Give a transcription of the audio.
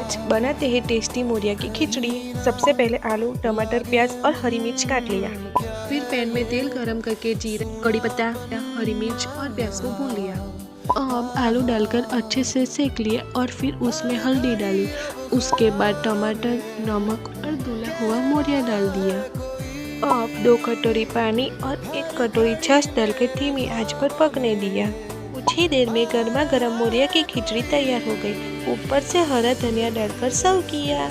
आज बनाते हैं टेस्टी मोरिया की खिचड़ी। सबसे पहले आलू, टमाटर, प्याज और हरी मिर्च काट लिया। फिर पैन में तेल गरम करके जीरा, कड़ी पत्ता, हरी मिर्च और प्याज को भून लिया। अब आलू डालकर अच्छे से सेक लिया और फिर उसमें हल्दी डाली। उसके बाद टमाटर, नमक और धुला हुआ मोरिया डाल दिया। अब 2 कटोरी पानी और 1 कटोरी छाछ डालकर धीमी आंच पर पकने दिया। कुछ ही देर में गर्मा गर्म मोरिया की खिचड़ी तैयार हो गई। ऊपर से हरा धनिया डालकर सर्व किया।